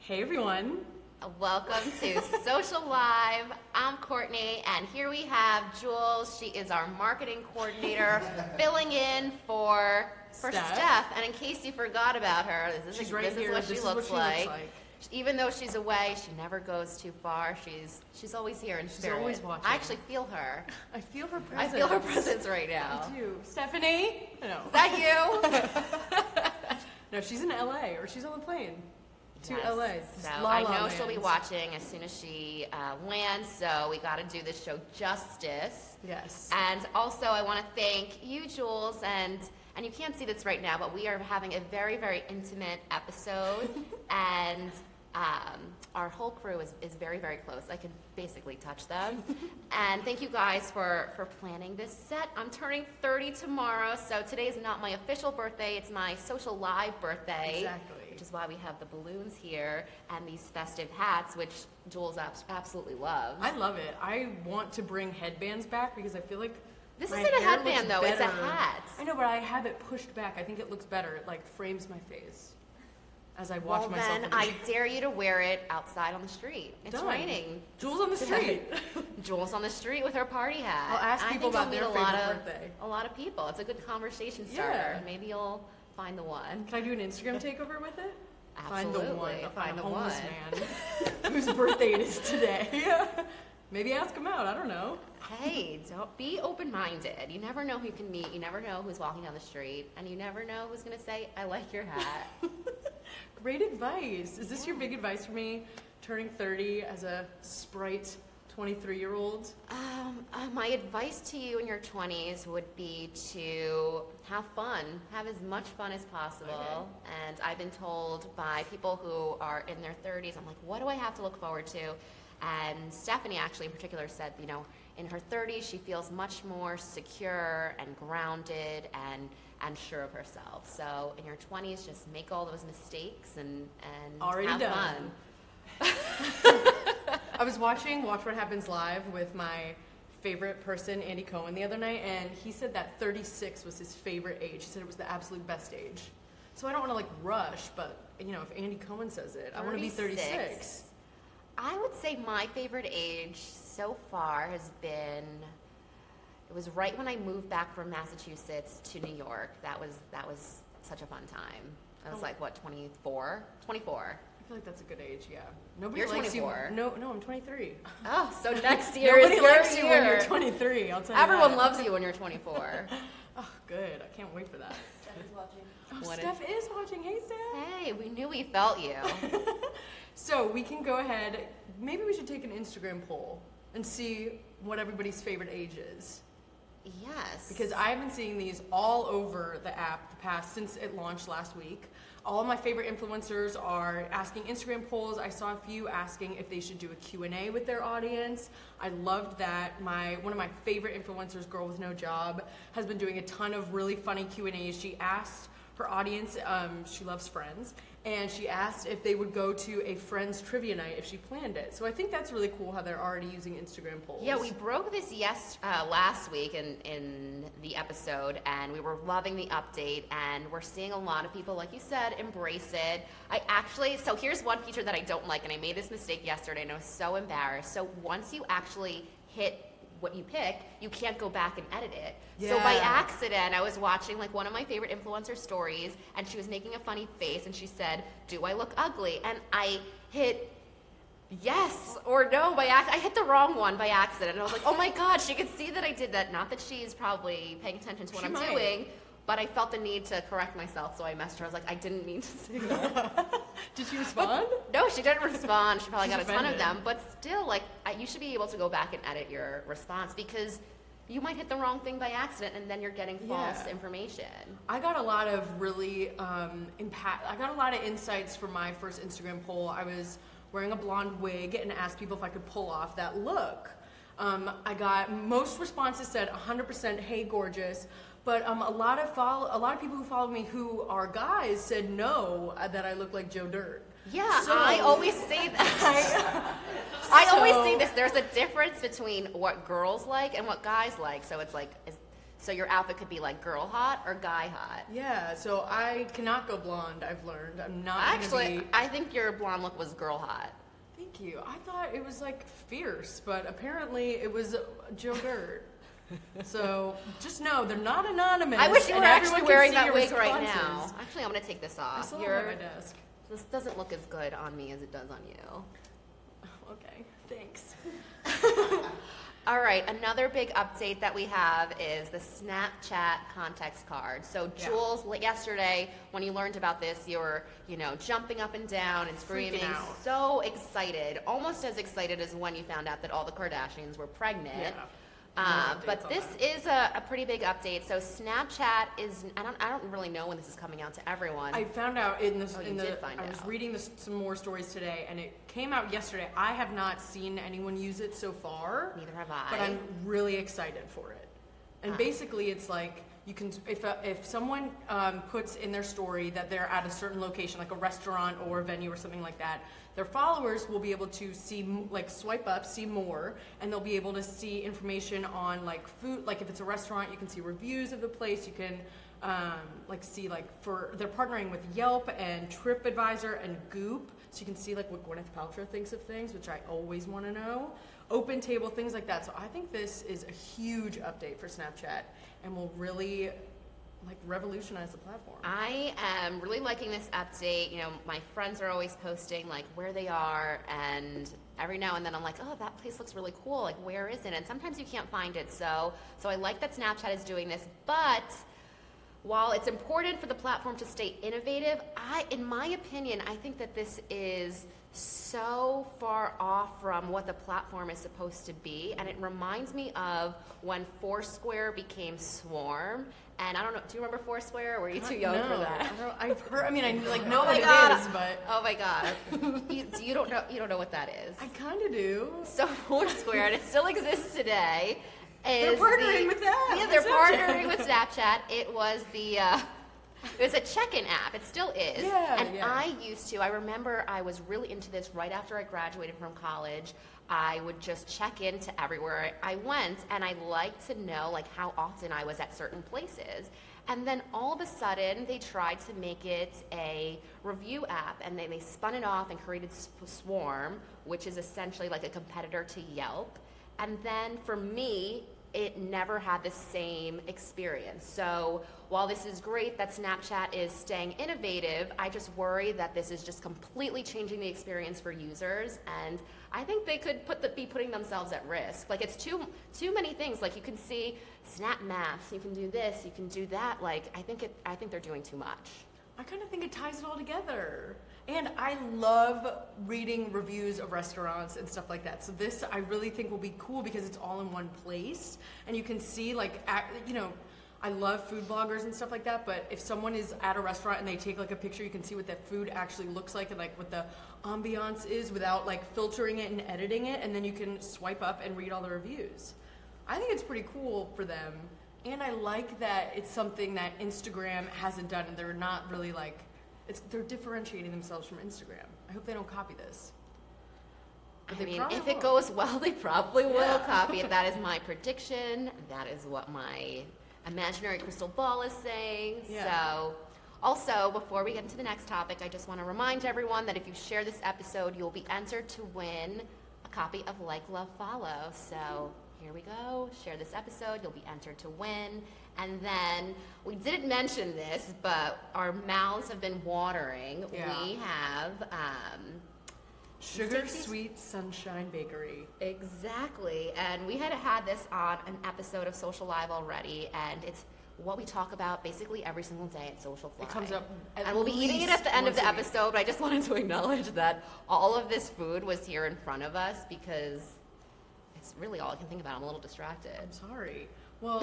Hey everyone. Welcome to SocialLIVE. I'm Courtney, and here we have Jules. She is our marketing coordinator, filling in for Steph. And in case you forgot about her, this is what she looks like. Even though she's away, she never goes too far. She's always here in spirit. She's always watching. I actually feel her. I feel her presence. I feel her presence right now. I do. Stephanie? No. Is that you? No, she's in LA, or she's on the plane to Yes. LA. So I know she'll be watching as soon as she lands, so we got to do this show justice. Yes. And also I want to thank you, Jules, and you can't see this right now, but we are having a very, very intimate episode, and our whole crew is very, very close. I can basically touch them. And thank you guys for planning this set. I'm turning 30 tomorrow, so today is not my official birthday, it's my SocialLIVE birthday. Exactly. Which is why we have the balloons here and these festive hats, which Jules absolutely loves. I love it. I want to bring headbands back because I feel like this my isn't a hair headband, looks though. It's a better. hat. I know, but I have it pushed back. I think it looks better. It like frames my face as I watch myself. Then I dare you to wear it outside on the street. It's raining. Jules on the street. Jules on the street with her party hat. I'll ask people about their favorite birthday. A lot of people. It's a good conversation starter. Yeah. Maybe you'll find the one. Can I do an Instagram takeover with it? Absolutely. Find the one. I'll find a the homeless one. man whose birthday it is today. Maybe ask him out. I don't know. Hey, don't be open-minded. You never know who you can meet. You never know who's walking down the street, and you never know who's going to say, "I like your hat." Great advice. Is this your big advice for me, turning 30 as a sprite 23-year-old? My advice to you in your 20s would be to have fun. Have as much fun as possible. Okay. And I've been told by people who are in their 30s, I'm like, what do I have to look forward to? And Stephanie actually in particular said, you know, in her 30s, she feels much more secure and grounded and sure of herself. So in your 20s, just make all those mistakes and Already have done. fun. I was watching Watch What Happens Live with my favorite person, Andy Cohen, the other night, and he said that 36 was his favorite age. He said it was the absolute best age. So I don't want to like rush, but you know, if Andy Cohen says it, I want to be 36. I would say my favorite age so far has been, it was right when I moved back from Massachusetts to New York. That was such a fun time. I was like, what, 24? 24. I feel like that's a good age, yeah. Nobody You're likes 24. you. No, I'm 23. Oh, so next year is Nobody your likes you when year. you're 23, I'll tell you Everyone that. loves you when you're 24. Oh, good. I can't wait for that. Steph is watching. Oh, Steph is watching. Hey, Steph. Hey, we knew we felt you. So we can go ahead. Maybe we should take an Instagram poll and see what everybody's favorite age is. Yes. Because I've been seeing these all over the app since it launched last week. All of my favorite influencers are asking Instagram polls. I saw a few asking if they should do a Q&A with their audience. I loved that. One of my favorite influencers, Girl With No Job, has been doing a ton of really funny Q&As. She asked her audience, she loves Friends, and she asked if they would go to a Friends trivia night if she planned it. So I think that's really cool how they're already using Instagram polls. Yeah, we broke this last week in the episode, and we were loving the update, and we're seeing a lot of people, like you said, embrace it. So here's one feature that I don't like, and I made this mistake yesterday, and I was so embarrassed. So once you actually hit what you pick, you can't go back and edit it. Yeah. So by accident, I was watching like one of my favorite influencer stories, and she was making a funny face, and she said, "Do I look ugly?" And I hit yes or no by accident. I hit the wrong one by accident, and I was like, "Oh my God!" She could see that I did that. Not that she's probably paying attention to what I'm doing, but I felt the need to correct myself, so I messaged her. I was like, "I didn't mean to say that." Did she respond? No, she didn't respond. She probably She's got a ton of offended. them, but still, like, you should be able to go back and edit your response because you might hit the wrong thing by accident, and then you're getting false information. I got a lot of really I got a lot of insights from my first Instagram poll. I was wearing a blonde wig and asked people if I could pull off that look. I got most responses said 100% hey gorgeous, but a lot of people who follow me who are guys said no, that I look like Joe Dirt. Yeah, So- I always say that. I always say this. There's a difference between what girls like and what guys like. So it's like, So your outfit could be like girl hot or guy hot. Yeah, so I cannot go blonde, I've learned. I'm not Actually, gonna be... I think your blonde look was girl hot. Thank you. I thought it was like fierce, but apparently it was Joe Dirt. So just know they're not anonymous. I wish you were and actually everyone can wearing see that your wig right responses. now. Actually, I'm going to take this I off. saw it on my desk. This doesn't look as good on me as it does on you. Okay, thanks. All right, another big update that we have is the Snapchat context card. So Jules, yesterday when you learned about this, you were, jumping up and down and screaming, so excited, almost as excited as when you found out that all the Kardashians were pregnant. Yeah. But this is a pretty big update. So Snapchat is, I don't really know when this is coming out to everyone. I found out I was out. reading some more stories today, and it came out yesterday. I have not seen anyone use it so far. Neither have I. But I'm really excited for it. And basically, it's like you can, if someone puts in their story that they're at a certain location, like a restaurant or a venue or something like that, their followers will be able to see, like swipe up, see more, and they'll be able to see information on like food. Like if it's a restaurant, you can see reviews of the place. You can see they're partnering with Yelp and TripAdvisor and Goop, so you can see like what Gwyneth Paltrow thinks of things, which I always want to know. Open Table, things like that. So I think this is a huge update for Snapchat and will really revolutionize the platform. I am really liking this update. My friends are always posting like where they are, and every now and then I'm like, oh, that place looks really cool. Like, where is it? And sometimes you can't find it. So I like that Snapchat is doing this, but while it's important for the platform to stay innovative, in my opinion, I think that this is so far off from what the platform is supposed to be, and it reminds me of when Foursquare became Swarm. And I don't know, do you remember Foursquare? Or were you too young for that? I've heard. I mean, I know what what it is, but oh my god, you don't know what that is. I kind of do. So Foursquare, and it still exists today. They're partnering with that. Yeah, they're partnering with Snapchat. It was a check-in app. It still is. Yeah, and I remember I was really into this right after I graduated from college. I would just check into everywhere I went, and I liked to know like how often I was at certain places. And then all of a sudden, they tried to make it a review app, and they spun it off and created Swarm, which is essentially like a competitor to Yelp. And then for me, it never had the same experience. So while this is great that Snapchat is staying innovative, I just worry that this is just completely changing the experience for users, and I think they could be putting themselves at risk. Like, it's too many things. Like, you can see Snap Maps, you can do this, you can do that. Like, I think they're doing too much. I kind of think it ties it all together. And I love reading reviews of restaurants and stuff like that. So this, I really think, will be cool because it's all in one place. And you can see, I love food bloggers and stuff like that, but if someone is at a restaurant and they take like a picture, you can see what that food actually looks like and like what the ambiance is without like filtering it and editing it. And then you can swipe up and read all the reviews. I think it's pretty cool for them. And I like that it's something that Instagram hasn't done, and they're not really they're differentiating themselves from Instagram. I hope they don't copy this. But if it goes well, they probably will copy it. That is my prediction. That is what my imaginary crystal ball is saying. Yeah. So, also, before we get into the next topic, I just want to remind everyone that if you share this episode, you'll be entered to win a copy of Like, Love, Follow. So here we go. Share this episode. You'll be entered to win. And then, we didn't mention this, but our mouths have been watering. Yeah. We have Sugar Sweet Sunshine Bakery. Exactly. And we had this on an episode of SocialLIVE already, and it's what we talk about basically every single day at Socialfly. It comes up and we'll be eating it at the end of the episode, but I just wanted to acknowledge that all of this food was here in front of us because it's really all I can think about. I'm a little distracted. I'm sorry. Well,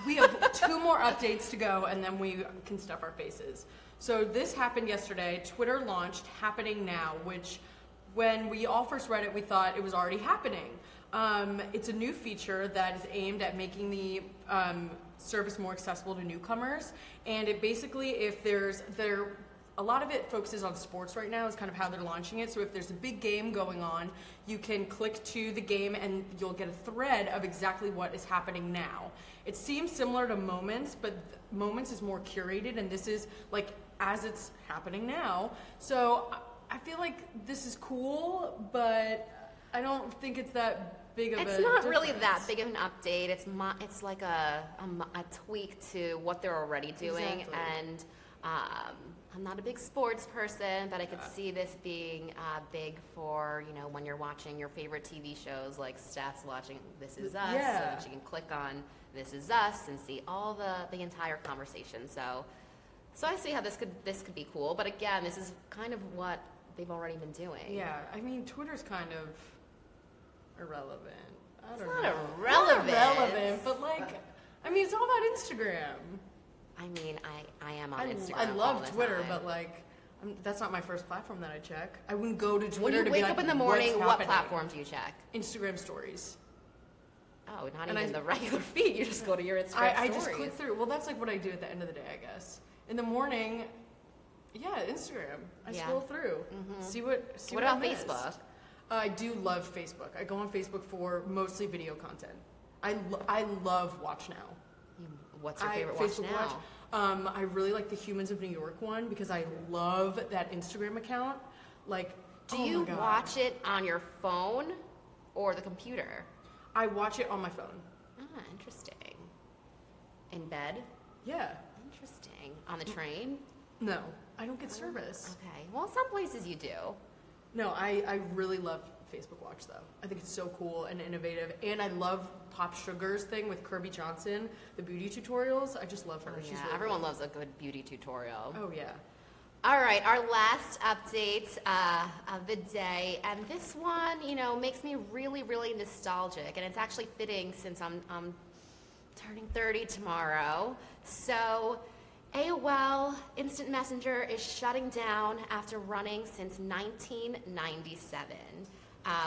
we have 2 more updates to go, and then we can stuff our faces. So this happened yesterday. Twitter launched Happening Now, which when we all first read it, we thought it was already happening. It's a new feature that is aimed at making the service more accessible to newcomers. And it basically, if they're a lot of it focuses on sports right now is kind of how they're launching it. So if there's a big game going on, you can click to the game and you'll get a thread of exactly what is happening now. It seems similar to Moments, but Moments is more curated, and this is like as it's happening now. So I feel like this is cool, but I don't think it's that big of a It's not difference. really that big of an update. It's like a tweak to what they're already doing. Exactly. And I'm not a big sports person, but I could see this being big for, you know, when you're watching your favorite TV shows, like Steph's watching This Is Us, Yeah. so she can click on This Is Us and see all the entire conversation. So I see how this could be cool. But again, this is kind of what they've already been doing. Yeah, I mean, Twitter's kind of irrelevant. I don't It's not know. irrelevant. Not irrelevant, but like, I mean, it's all about Instagram. I mean, I am on Instagram. I all love the Twitter, time. but like, that's not my first platform that I check. I wouldn't go to Twitter When you to wake be like, up in the morning, what's what happening? platform do you check? Instagram stories. Oh, not And even I- the regular feed. You just go to your Instagram I stories. just click through. Well, that's like what I do at the end of the day, I guess. In the morning, yeah, Instagram. I Yeah. scroll through, see what. What I about missed. Facebook? I do love Facebook. I go on Facebook for mostly video content. I love Watch Now. What's your favorite watch now? I really like the Humans of New York one because I love that Instagram account. Like, Do oh you my God. watch it on your phone or the computer? I watch it on my phone. Ah, interesting. In bed? Yeah. Interesting. On the train? No, I don't get service. Okay. Well, some places you do. No, I really love Facebook Watch though. I think it's so cool and innovative, and I love Pop Sugar's thing with Kirby Johnson, the beauty tutorials. I just love her. She's Yeah, really everyone cool. loves a good beauty tutorial. Oh yeah. All right, our last update of the day, and this one, you know, makes me really, really nostalgic, and it's actually fitting since I'm turning 30 tomorrow. So, AOL Instant Messenger is shutting down after running since 1997.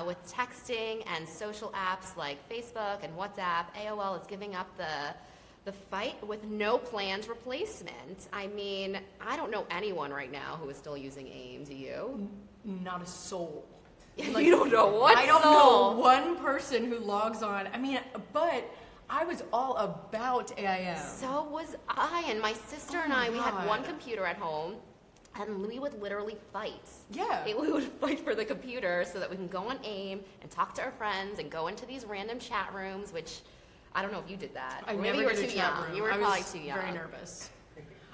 With texting and social apps like Facebook and WhatsApp, AOL is giving up the fight with no planned replacement. I mean, I don't know anyone right now who is still using AIM. Do you? Not a soul. You don't know what I don't soul. know one person who logs on. I mean, but I was all about AIM. So was I, and my sister and Oh my I, we had one God. computer at home, and we would literally fight. Yeah. We would fight for the computer so that we can go on AIM and talk to our friends and go into these random chat rooms, which I don't know if you did that. I Maybe never you were did a too chat young. room. You were I probably was too young. very nervous.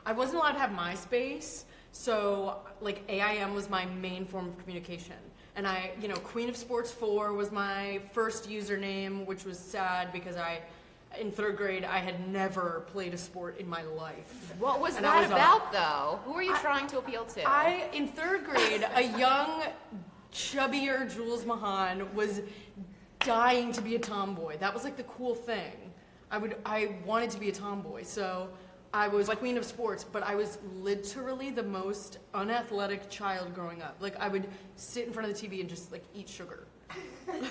I wasn't allowed to have MySpace, so like AIM was my main form of communication. And I, you know, Queen of Sports 4 was my first username, which was sad because in third grade, I had never played a sport in my life. What was And I that was about, though? Who were you trying to appeal to? In third grade, a young, chubbier Jules Mahan was dying to be a tomboy. That was like the cool thing. I wanted to be a tomboy, so I was Queen of Sports, but I was literally the most unathletic child growing up. Like, I would sit in front of the TV and just like eat sugar.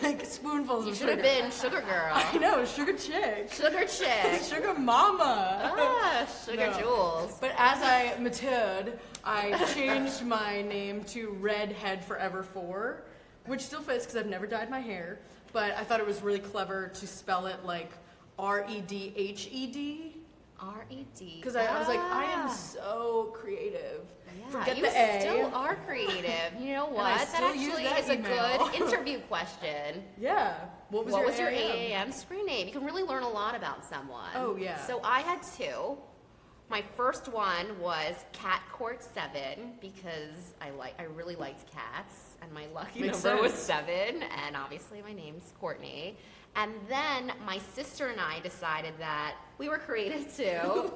Like spoonfuls You of should sugar. have been Sugar Girl. I know, sugar chick. Sugar Chick. Sugar mama. Ah, Sugar No. Jules. But as I matured, I changed my name to Redhead Forever 4, which still fits because I've never dyed my hair. But I thought it was really clever to spell it like REDHED. R-E-D. Because I was like, I am so creative. Yeah, Forget you the A. still are creative. You know what? I That still use actually that is a email. good interview question. Yeah. What was your AIM? AAM screen name? You can really learn a lot about someone. Oh, yeah. So I had two. My first one was Cat Court 7 because I really liked cats, and my lucky Makes number was sense. 7, and obviously my name's Courtney. And then my sister and I decided that we were creative too,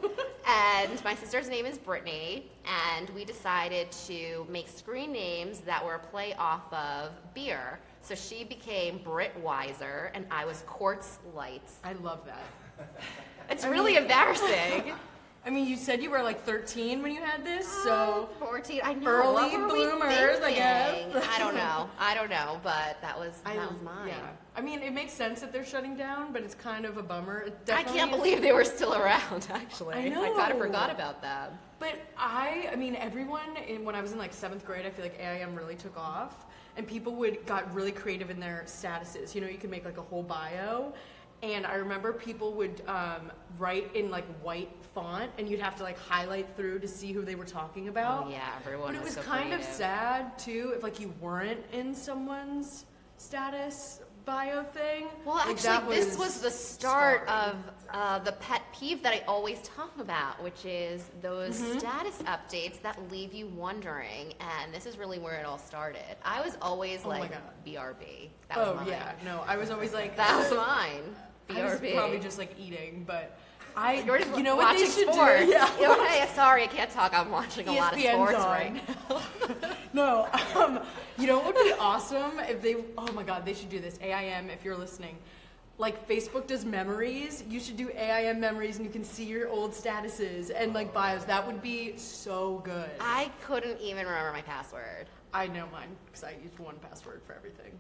and my sister's name is Brittany, and we decided to make screen names that were a play off of beer. So she became Brit Weiser, and I was Quartz Light. I love that. It's really embarrassing. I mean, you said you were like 13 when you had this, so 14. I know. early What were we bloomers, I guess. thinking? I don't know, but that was mine. Yeah. I mean, it makes sense that they're shutting down, but it's kind of a bummer. It I definitely can't is- believe they were still around, actually. I know. I kind of forgot about them. But I mean, everyone, when I was in like 7th grade, I feel like AIM really took off, and people got really creative in their statuses. You know, you could make like a whole bio, and I remember people would write in like white font, and you'd have to like highlight through to see who they were talking about. Oh, yeah, everyone But it was so kind of creative. sad too if like you weren't in someone's status bio thing. Well, Like, that actually, this was the start scarring. of the pet peeve that I always talk about, which is those Mm-hmm. status updates that leave you wondering. And this is really where it all started. I was always Oh my like, God. BRB. That was Oh mine. yeah, no, I was always like That was mine. I was BRB. probably just like eating, but You're just you know what they watching should sports. do? Yeah. Okay, sorry, I can't talk. I'm watching a lot of ESPN's sports on. right now. No, you know what would be awesome if they? Oh my God, they should do this. AIM, if you're listening, like Facebook does memories. You should do AIM memories, and you can see your old statuses and like bios. That would be so good. I couldn't even remember my password. I know mine because I use one password for everything.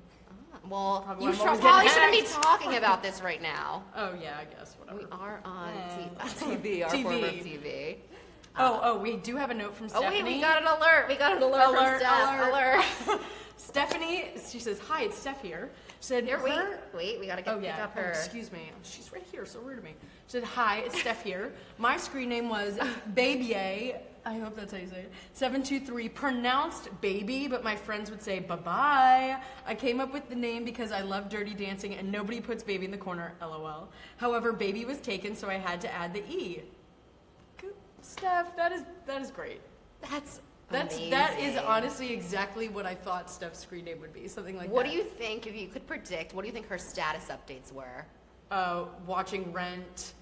Well, Probably you I'm always probably getting shouldn't be hacked. talking about this right now. Oh yeah, I guess whatever. We are on Yeah. TV, our TV. form of TV. Oh, we do have a note from Oh Stephanie. wait, we got an alert. We got an alert, Alert, from Steph. alert. Stephanie, she says, "Hi, it's Steph here." She said, Here, her- wait, we gotta Oh pick yeah. up Oh, her. excuse me. She's right here. So rude of me. She said, "Hi, it's Steph here. My screen name was Baby. I hope that's how you say it. 723, pronounced baby, but my friends would say bye-bye. I came up with the name because I love Dirty Dancing and nobody puts baby in the corner, lol. However, baby was taken, so I had to add the E. Steph, that is great. That is amazing. honestly exactly what I thought Steph's screen name would be, something like What that. do you think, if you could predict, what do you think her status updates were? Watching Rent.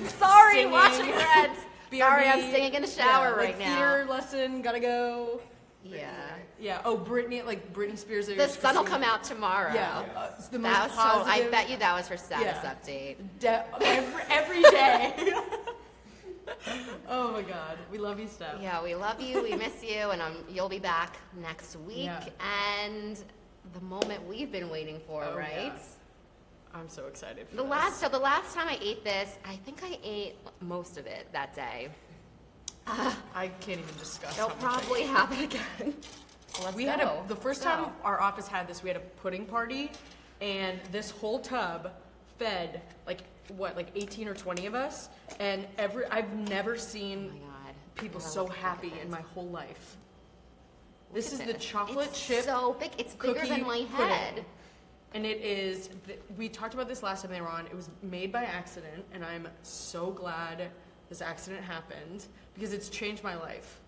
Sorry, Singing. watching Reds. Sorry, I'm BRB. singing in the shower like right now. Theater lesson, gotta go. Yeah. Yeah. Oh, Britney Spears. The sun will come out tomorrow. Yeah. It's the most That was positive. I bet you that was her status Yeah. update. Every day. Oh my God, we love you, Steph. Yeah, we love you, we miss you, and you'll be back next week. Yeah. And the moment we've been waiting for, Oh, right? yeah. I'm so excited for The this. last time I ate this, I think I ate most of it that day. I can't even discuss. It'll how much I probably ate. happen again. Let's We go. had the first Let's time go. our office had this, we had a pudding party, and this whole tub fed like 18 or 20 of us, and I've never Oh seen my God. people Yeah, so look at happy this. in my whole life. Look This at is the this. chocolate It's chip so big. It's bigger cookie than my pudding. head. And it is, we talked about this last time they were on, it was made by accident, and I'm so glad this accident happened, because it's changed my life,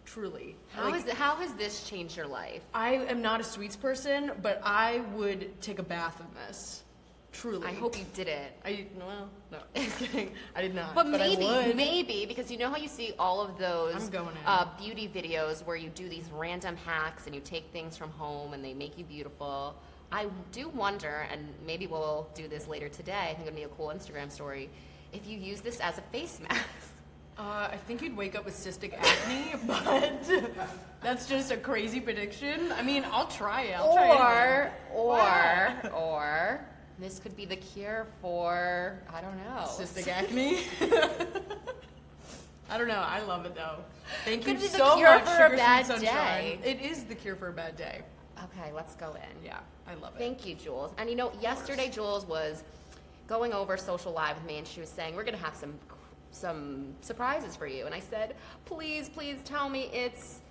truly. How has this changed your life? I am not a sweets person, but I would take a bath in this, truly. I hope you did it. No, just kidding. I did not. But I would. maybe, because you know how you see all of those I'm going in. beauty videos where you do these random hacks and you take things from home and they make you beautiful. I do wonder, and maybe we'll do this later today, I think it would be a cool Instagram story, if you use this as a face mask. I think you'd wake up with cystic acne, but that's just a crazy prediction. I mean, I'll try it. I'll try anything. Or this could be the cure for, I don't know. Cystic acne. I don't know. I love it though. Thank you Could be the so cure much, for a Sugar bad Sweet Sunshine. day. It is the cure for a bad day. Okay, let's go in. Yeah, I love it. Thank you, Jules. And you know, yesterday Jules was going over SocialLIVE with me, and she was saying, we're going to have some surprises for you. And I said, please tell me it's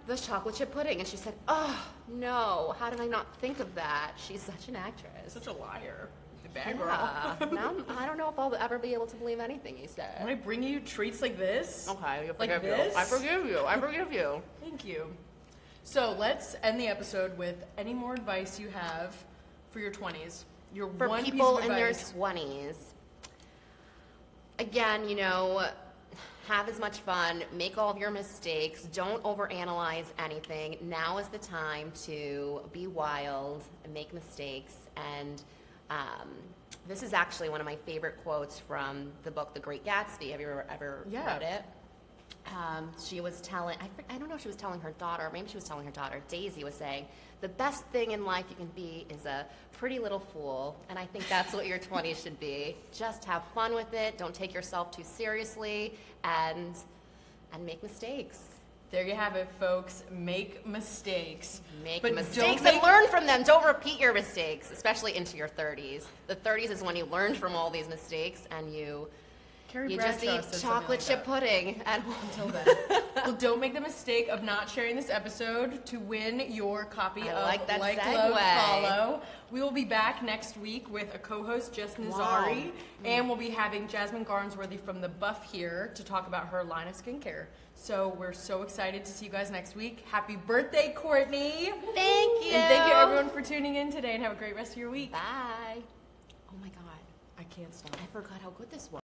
the chocolate chip pudding. And she said, oh, no, how did I not think of that? She's such an actress. Such a liar. The bad Yeah. girl. Now, I don't know if I'll ever be able to believe anything you said. When I bring you treats like this. Okay, I Like forgive you. this? I forgive you. I forgive you. Thank you. So let's end the episode with any more advice you have for your 20s. Your For one people piece of in their advice. 20s, again, you know, have as much fun, make all of your mistakes, don't overanalyze anything. Now is the time to be wild and make mistakes, and This is actually one of my favorite quotes from the book The Great Gatsby. Have you ever read it? She was telling, I don't know if she was telling her daughter, maybe she was telling her daughter, Daisy was saying, the best thing in life you can be is a pretty little fool. And I think that's what your 20s should be. Just have fun with it. Don't take yourself too seriously and make mistakes. There you have it, folks. Make mistakes. Make mistakes and learn from them. Don't repeat your mistakes, especially into your 30s. The 30s is when you learn from all these mistakes and you just eat chocolate chip pudding at home. Until then. Well, don't make the mistake of not sharing this episode to win your copy of Like, Love, Follow. We will be back next week with a co-host, Jess Nazari, and we'll be having Jasmine Garnsworthy from The Buff here to talk about her line of skincare. So we're so excited to see you guys next week. Happy birthday, Courtney. Thank you. And thank you, everyone, for tuning in today, and have a great rest of your week. Bye. Oh, my God. I can't stop. I forgot how good this was.